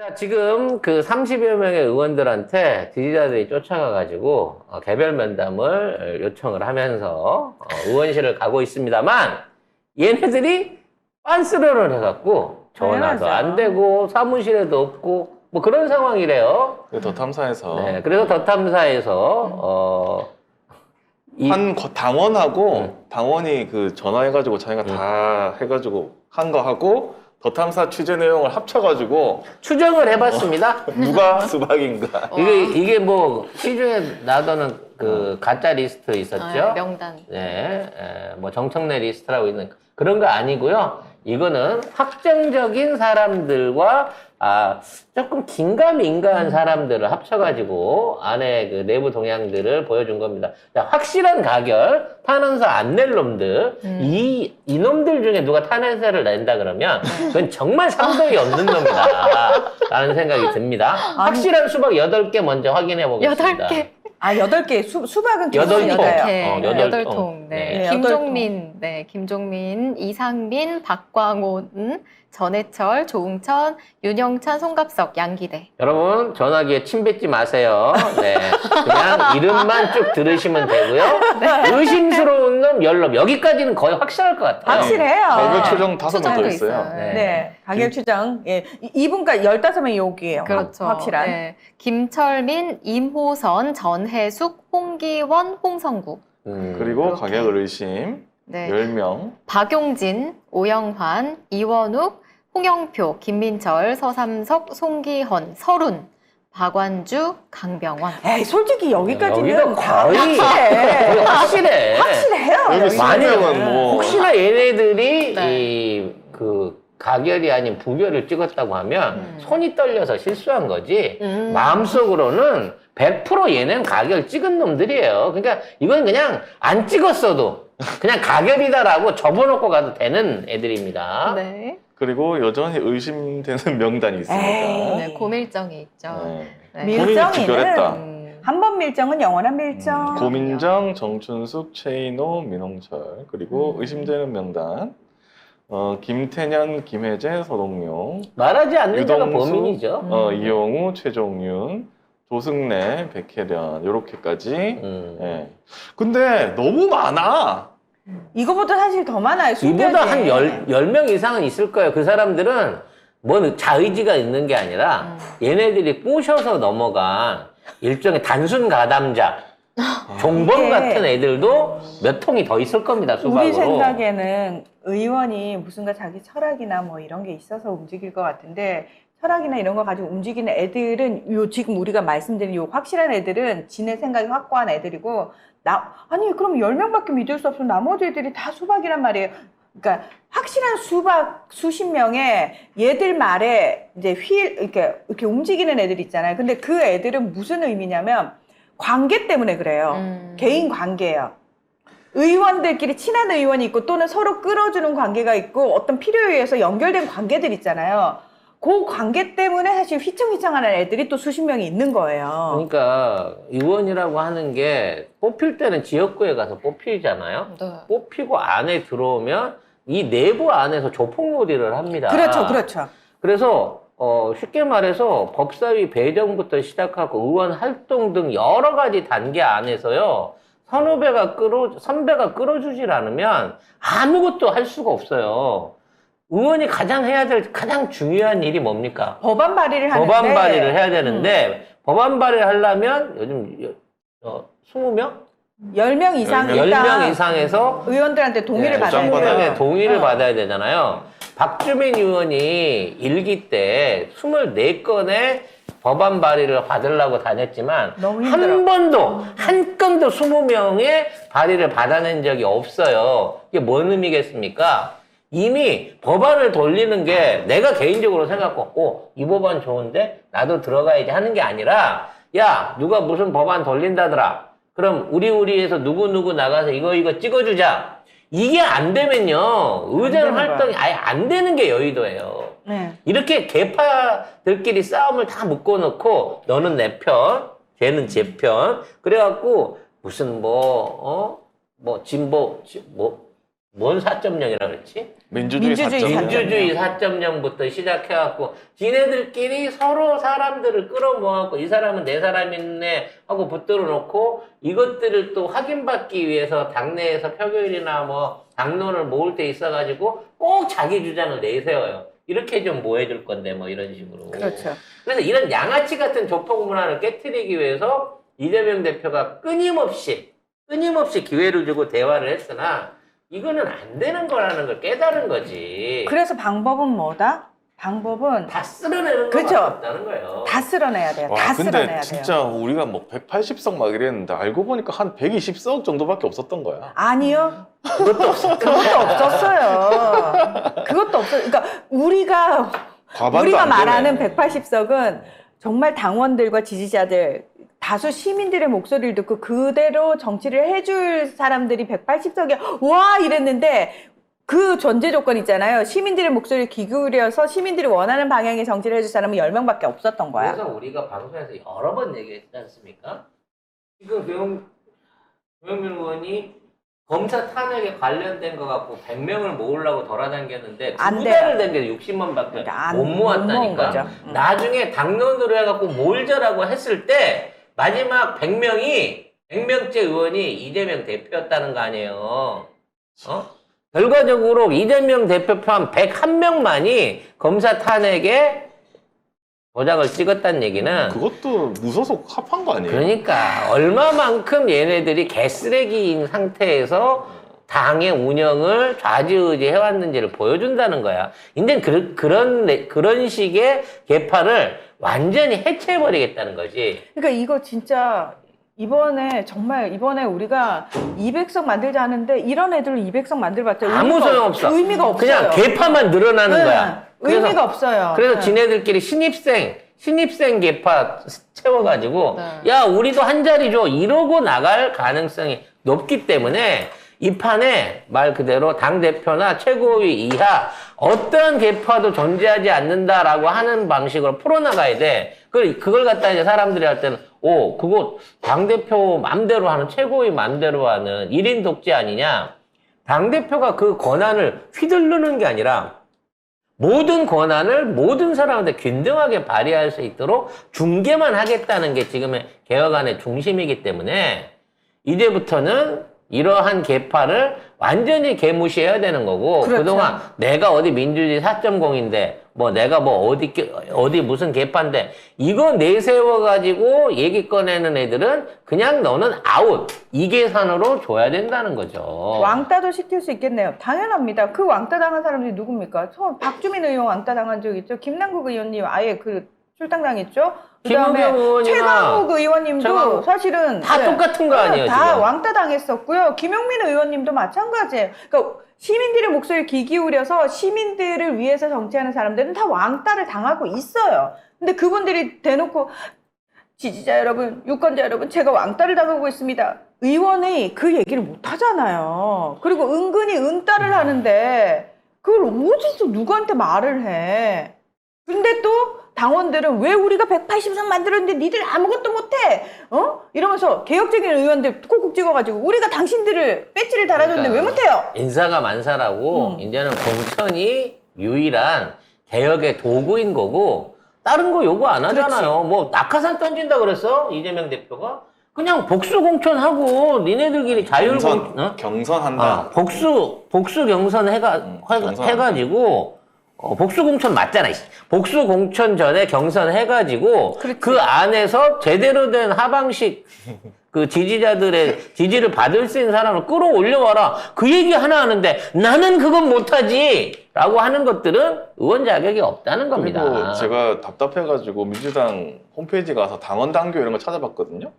자, 지금 그 30여 명의 의원들한테 지지자들이 쫓아가가지고 개별 면담을 요청을 하면서 의원실을 가고 있습니다만 얘네들이 빤스런을 해갖고 전화도 안 되고 사무실에도 없고 뭐 그런 상황이래요. 더 탐사에서 네, 그래서 더 탐사에서 한 당원하고 당원이 그 전화해가지고 자기가 다 해가지고 한 거 하고 더 탐사 취재 내용을 합쳐가지고 추정을 해봤습니다. 누가 수박인가. 이게 뭐 시중에 나도는 그 가짜 리스트 있었죠. 명단. 네, 뭐 정청래 리스트라고 있는 그런 거 아니고요. 이거는 확정적인 사람들과 조금 긴가민가한 사람들을 합쳐가지고 안에 그 내부 동향들을 보여준 겁니다. 자, 확실한 가결, 탄원서 안 낼 놈들, 이놈들 중에 누가 탄원서를 낸다 그러면 그건 정말 상도이 없는 놈이다. 라는 생각이 듭니다. 확실한 수박 8개 먼저 확인해 보겠습니다. 8개. 8개. 수박은 여덟 계속 통. 있어요. 여덟 통. 통. 네. 네, 김종민, 김종민, 이상민, 박광온, 전해철, 조응천, 윤영찬, 송갑석, 양기대. 여러분 전화기에 침 뱉지 마세요. 네, 그냥 이름만 쭉 들으시면 되고요. 의심스러운 놈 10놈 여기까지는 거의 확실할 것 같아요. 확실해요. 가결 추정 5명 더 추정도 있어요. 있어요. 네. 가결 추정. 예. 이분까지 15명이 여기에요. 그렇죠. 확실한. 네. 김철민, 임호선, 전혜숙, 홍기원, 홍성구. 그리고 그렇게. 가결 의심 네. 10명. 박용진, 오영환, 이원욱, 홍영표, 김민철, 서삼석, 송기헌, 설훈, 박완주, 강병원. 에이, 솔직히 여기까지는 여기도 거의 확실해. 확실해. 확실해요. 여기 많이 20명은 뭐 혹시나 얘네들이 네. 그 가결이 아닌 부결을 찍었다고 하면 손이 떨려서 실수한 거지 마음속으로는 100% 얘는 가결 찍은 놈들이에요. 그러니까 이건 그냥 안 찍었어도 그냥 가결이다라고 접어놓고 가도 되는 애들입니다. 네. 그리고 여전히 의심되는 명단이 있습니다. 에이. 네, 고밀정이 있죠. 네. 네. 본인이 밀정이는 부결했다. 한 번 밀정은 영원한 밀정. 고민정, 정춘숙, 최인호, 민홍철. 그리고 의심되는 명단 김태년, 김혜재, 서동용, 말하지 않는 자가 유동수, 범인이죠. 이용우, 최종윤, 조승래, 백혜련 요렇게까지. 예. 근데 너무 많아. 이거보다 사실 더 많아요. 이보다 한 숨겨진. 10명 이상은 있을 거예요. 그 사람들은 뭐 자의지가 있는 게 아니라 얘네들이 꼬셔서 넘어간 일종의 단순 가담자, 종범 이게 같은 애들도 몇 통이 더 있을 겁니다. 수박으로. 우리 생각에는 의원이 무슨가 자기 철학이나 뭐 이런 게 있어서 움직일 것 같은데 철학이나 이런 거 가지고 움직이는 애들은 지금 우리가 말씀드린 확실한 애들은 지네 생각이 확고한 애들이고 아니 그럼 10명밖에 믿을 수 없으면 나머지 애들이 다 수박이란 말이에요. 그러니까 확실한 수박 수십 명의 얘들 말에 이제 이렇게 움직이는 애들 있잖아요. 근데 그 애들은 무슨 의미냐면 관계 때문에 그래요. 개인 관계예요. 의원들끼리 친한 의원이 있고 또는 서로 끌어주는 관계가 있고 어떤 필요에 의해서 연결된 관계들 있잖아요. 그 관계 때문에 사실 휘청휘청하는 애들이 또 수십 명이 있는 거예요. 그러니까 의원이라고 하는 게 뽑힐 때는 지역구에 가서 뽑히잖아요. 네. 뽑히고 안에 들어오면 이 내부 안에서 조폭놀이를 합니다. 그렇죠, 그렇죠. 그래서 쉽게 말해서 법사위 배정부터 시작하고 의원 활동 등 여러 가지 단계 안에서요. 선배가 끌어주질 않으면 아무것도 할 수가 없어요. 의원이 가장 해야 될 가장 중요한 일이 뭡니까? 법안 발의를 하는데 법안 발의를 해야 되는데 법안 발의를 하려면 요즘 20명? 10명 이상 10명 이상에서 의원들한테 동의를 받아야 도장받아야 돼요. 돼요. 동의를 받아야 되잖아요. 박주민 의원이 일기 때 24건의 법안 발의를 받으려고 다녔지만 너무 힘들어. 한 건도 20명의 발의를 받아낸 적이 없어요. 이게 뭔 의미겠습니까? 이미 법안을 돌리는 게 내가 개인적으로 생각하고 이 법안 좋은데 나도 들어가야지 하는 게 아니라 야 누가 무슨 법안 돌린다더라. 그럼 우리에서 누구 나가서 이거 찍어주자. 이게 안 되면요 의전 활동이 아예 안 되는 게 여의도예요. 네. 이렇게 개파들끼리 싸움을 다 묶어놓고 너는 내 편, 쟤는 제 편. 그래갖고 무슨 진보 뭔 4.0이라 그랬지? 민주주의 민주주의 4.0. 민주주의 4.0부터 시작해갖고 지네들끼리 서로 사람들을 끌어모아갖고 이 사람은 내 사람이네 하고 붙들어 놓고 이것들을 또 확인받기 위해서 당내에서 표결이나 뭐 당론을 모을 때 있어가지고 꼭 자기 주장을 내세워요. 이렇게 좀 모해줄 건데 뭐 이런 식으로. 그렇죠. 그래서 이런 양아치 같은 조폭 문화를 깨트리기 위해서 이재명 대표가 끊임없이 기회를 주고 대화를 했으나 이거는 안 되는 거라는 걸 깨달은 거지. 그래서 방법은 뭐다? 방법은 다 쓸어내는 그쵸. 거밖에 없다는 거예요. 다 쓸어내야 돼요. 와, 다 쓸어내야 근데 돼요. 진짜 우리가 뭐 180석 막 이랬는데 알고 보니까 한 120석 정도밖에 없었던 거야. 아니요. 그것도 없어. 그것도 없었어요. 그것도 없어요. 그러니까 우리가 과반도 안 말하는 되네. 180석은 정말 당원들과 지지자들 다수 시민들의 목소리를 듣고 그대로 정치를 해줄 사람들이 180석이야. 와 이랬는데 그 전제 조건 있잖아요. 시민들의 목소리를 귀 기울여서 시민들이 원하는 방향의 정치를 해줄 사람은 10명밖에 없었던 거야. 그래서 우리가 방송에서 여러 번 얘기했지 않습니까? 지금 조영민 의원이 검사 탄핵에 관련된 거 갖고 100명을 모으려고 돌아다녔는데 안 두 돼요. 달을 된 게 60만밖에 그러니까 못 못 모은 모았다니까. 거죠. 나중에 당론으로 해갖고 모을자라고 했을 때 마지막 100명째 의원이 이재명 대표였다는 거 아니에요. 결과적으로 이재명 대표 포함 101명만이 검사 탄핵에 도장을 찍었다는 얘기는 그것도 무소속 합한 거 아니에요? 그러니까 얼마만큼 얘네들이 개쓰레기인 상태에서 당의 운영을 좌지우지 해왔는지를 보여준다는 거야. 이제 그런 식의 개파를 완전히 해체해버리겠다는 거지. 그러니까 이거 진짜 이번에 우리가 200석 만들자 하는데 이런 애들로 200석 만들봤자 아무 소용없어. 의미가 없어요. 그냥 개파만 늘어나는 네, 거야. 의미가 없어요. 그래서 네. 지네들끼리 신입생 개파 채워가지고 네. 야 우리도 한 자리 줘 이러고 나갈 가능성이 높기 때문에 이 판에 말 그대로 당대표나 최고위 이하 어떠한 개파도 존재하지 않는다라고 하는 방식으로 풀어나가야 돼. 그걸 갖다 이제 사람들이 할 때는 그거 당대표 맘대로 하는 최고위 맘대로 하는 1인 독재 아니냐. 당대표가 그 권한을 휘두르는 게 아니라 모든 권한을 모든 사람한테 균등하게 발휘할 수 있도록 중개만 하겠다는 게 지금의 개혁안의 중심이기 때문에 이제부터는 이러한 개파를 완전히 개무시해야 되는 거고 그렇죠. 그동안 내가 어디 민주주의 4.0인데 뭐 내가 뭐 어디 무슨 개파인데 이거 내세워가지고 얘기 꺼내는 애들은 그냥 너는 아웃 이 계산으로 줘야 된다는 거죠. 왕따도 시킬 수 있겠네요. 당연합니다. 그 왕따 당한 사람들이 누굽니까? 박주민 의원 왕따 당한 적 있죠. 김남국 의원님 아예 출당당했죠. 그다음에 김우겸 의원이나 최강욱 의원님도 사실은 다 똑같은 거 아니에요, 다 지금? 왕따 당했었고요. 김용민 의원님도 마찬가지예요. 그러니까 시민들의 목소리를 귀 기울여서 시민들을 위해서 정치하는 사람들은 다 왕따를 당하고 있어요. 근데 그분들이 대놓고 지지자 여러분, 유권자 여러분, 제가 왕따를 당하고 있습니다. 의원이 그 얘기를 못 하잖아요. 그리고 은근히 은따를 하는데 그걸 어디서 누구한테 말을 해. 근데 또 당원들은 왜 우리가 180석 만들었는데 니들 아무것도 못해? 이러면서 개혁적인 의원들 콕콕 찍어가지고 우리가 당신들을 배지를 달아줬는데 왜 못해요? 인사가 만사라고 이제는 공천이 유일한 개혁의 도구인 거고 다른 거 요구 안 하잖아요. 뭐 낙하산 던진다 그랬어 이재명 대표가 그냥 복수 공천하고 니네들끼리 자율 경선한다. 복수 경선 해가지고 복수 공천 맞잖아. 복수 공천 전에 경선 해가지고 그 안에서 제대로 된 하방식 그 지지자들의 지지를 받을 수 있는 사람을 끌어올려와라. 그 얘기 하나 하는데 나는 그건 못하지 라고 하는 것들은 의원 자격이 없다는 겁니다. 그리고 제가 답답해가지고 민주당 홈페이지 가서 당원 당규 이런 거 찾아봤거든요.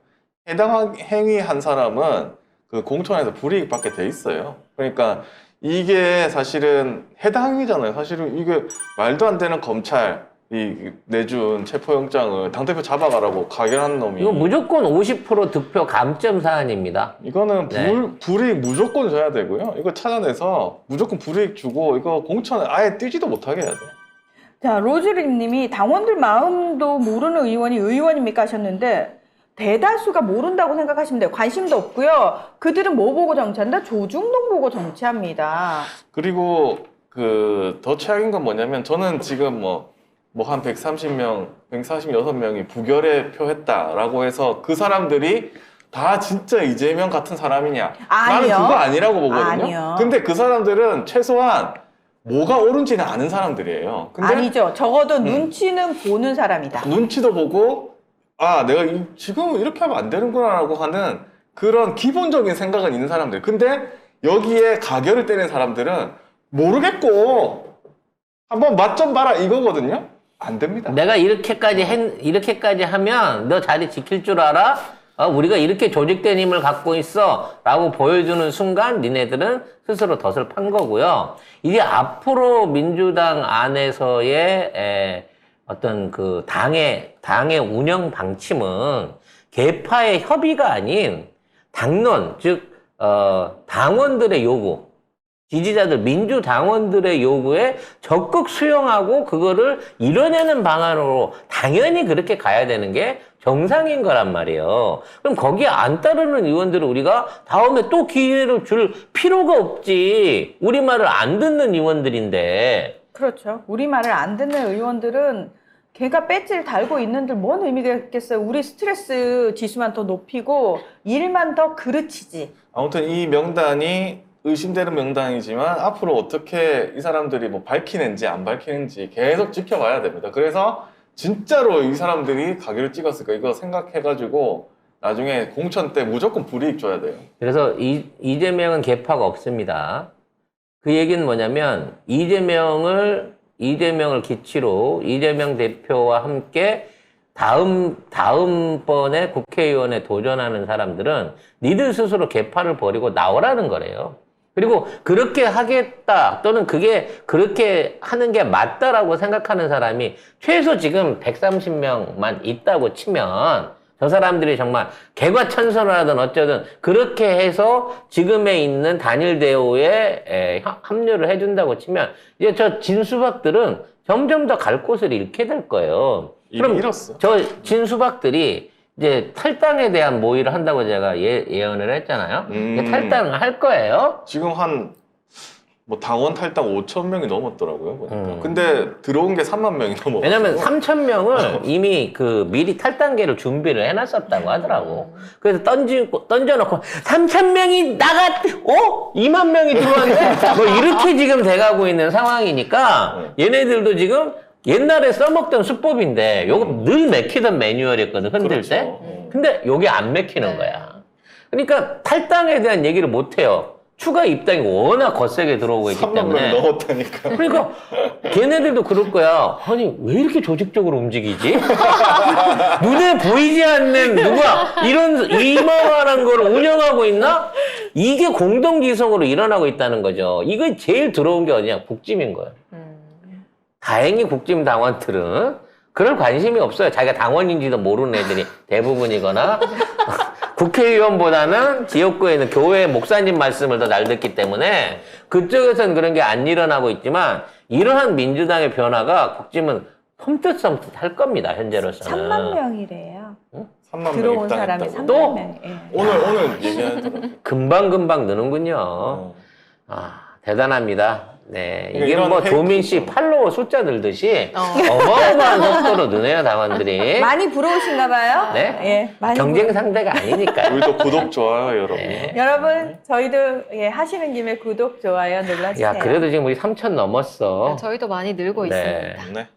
해당 행위 한 사람은 그 공천에서 불이익 받게 돼 있어요. 그러니까 이게 사실은 해당 행위잖아요. 사실은 이게 말도 안 되는 검찰이 내준 체포영장을 당대표 잡아가라고 가결한 놈이 이거 무조건 50% 득표 감점 사안입니다. 이거는 네. 불이익 무조건 줘야 되고요. 이거 찾아내서 무조건 불이익 주고 이거 공천 아예 뛰지도 못하게 해야 돼. 자, 로즈림 님이 당원들 마음도 모르는 의원이 의원입니까 하셨는데 대다수가 모른다고 생각하시면 돼요. 관심도 없고요. 그들은 뭐 보고 정치한다? 조중동 보고 정치합니다. 그리고 그 더 최악인 건 뭐냐면 저는 지금 뭐 한 130명, 146명이 부결에 표했다라고 해서 그 사람들이 다 진짜 이재명 같은 사람이냐? 나는 아니요. 그거 아니라고 보거든요. 아니요. 근데 그 사람들은 최소한 뭐가 옳은지는 아는 사람들이에요. 근데 아니죠. 적어도 눈치는 보는 사람이다. 눈치도 보고 아 내가 지금 이렇게 하면 안 되는구나라고 하는 그런 기본적인 생각은 있는 사람들. 근데 여기에 가결을 때리는 사람들은 모르겠고 한번 맛 좀 봐라 이거거든요. 안 됩니다. 내가 이렇게까지 하면 너 자리 지킬 줄 알아? 우리가 이렇게 조직된 힘을 갖고 있어 라고 보여주는 순간 니네들은 스스로 덫을 판 거고요. 이제 앞으로 민주당 안에서의 어떤 그 당의 운영 방침은 계파의 협의가 아닌 당론, 즉 당원들의 요구, 지지자들, 민주당원들의 요구에 적극 수용하고 그거를 이뤄내는 방안으로 당연히 그렇게 가야 되는 게 정상인 거란 말이에요. 그럼 거기에 안 따르는 의원들은 우리가 다음에 또 기회를 줄 필요가 없지. 우리 말을 안 듣는 의원들인데. 그렇죠. 우리 말을 안 듣는 의원들은 걔가 배지를 달고 있는들 뭔 의미가 있겠어요. 우리 스트레스 지수만 더 높이고 일만 더 그르치지. 아무튼 이 명단이 의심되는 명단이지만 앞으로 어떻게 이 사람들이 뭐 밝히는지 안 밝히는지 계속 지켜봐야 됩니다. 그래서 진짜로 이 사람들이 가기를 찍었을까 이거 생각해가지고 나중에 공천 때 무조건 불이익 줘야 돼요. 그래서 이재명은 계파가 없습니다. 그 얘기는 뭐냐면 이재명을 기치로 이재명 대표와 함께 다음번에 국회의원에 도전하는 사람들은 니들 스스로 계파를 버리고 나오라는 거래요. 그리고 그렇게 하겠다 또는 그렇게 하는 게 맞다라고 생각하는 사람이 최소 지금 130명만 있다고 치면 저 사람들이 정말 개과천선을 하든 어쩌든 그렇게 해서 지금에 있는 단일 대우에 합류를 해준다고 치면 이제 저 진수박들은 점점 더 갈 곳을 잃게 될 거예요. 이미 잃었어. 저 진수박들이 이제 탈당에 대한 모의를 한다고 제가 예언을 했잖아요. 탈당을 할 거예요. 지금 뭐 당원 탈당 5천 명이 넘었더라고요. 보니까. 근데 들어온 게 3만 명이 넘어. 왜냐면 3천 명을 이미 미리 탈당계를 준비를 해놨었다고 하더라고. 그래서 던져놓고 3천 명이 2만 명이 들어왔네? 뭐 이렇게 지금 돼가고 있는 상황이니까 얘네들도 지금 옛날에 써먹던 수법인데 요거 늘 맥히던 매뉴얼이었거든, 흔들 그렇죠. 때. 근데 요게 안 맥히는 거야. 그러니까 탈당에 대한 얘기를 못 해요. 추가 입당이 워낙 거세게 들어오고 있기 3만 때문에. 명이 넘었다니까. 그러니까 걔네들도 그럴 거야. 아니 왜 이렇게 조직적으로 움직이지? 눈에 보이지 않는 누가 이만한 걸 운영하고 있나? 이게 공동지성으로 일어나고 있다는 거죠. 이거 제일 들어온 게 어디냐? 국짐인 거예요. 다행히 국짐 당원들은 그럴 관심이 없어요. 자기가 당원인지도 모르는 애들이 대부분이거나 국회의원보다는 지역구에 있는 교회 목사님 말씀을 더 잘 듣기 때문에 그쪽에서는 그런 게 안 일어나고 있지만 이러한 민주당의 변화가 국짐은 섬뜩섬뜩 할 겁니다. 현재로서는. 3만 명이래요. 3만 명 들어온 사람이 입당했다고. 3만 또? 명. 예. 오늘 얘기하더라고요. 금방 느는군요. 대단합니다. 네. 그러니까 이게 이런 뭐 페이크- 조민 씨 팔로워 숫자 늘듯이 어마어마한 속도로 느네요, 당원들이. 많이 부러우신가 봐요? 네? 예, 많이 경쟁 상대가 아니니까요. 우리도 구독 좋아요 여러분. 네. 여러분, 저희도 하시는 김에 구독, 좋아요 눌러주세요. 야, 그래도 지금 우리 3,000 넘었어. 저희도 많이 늘고 네. 있습니다. 네.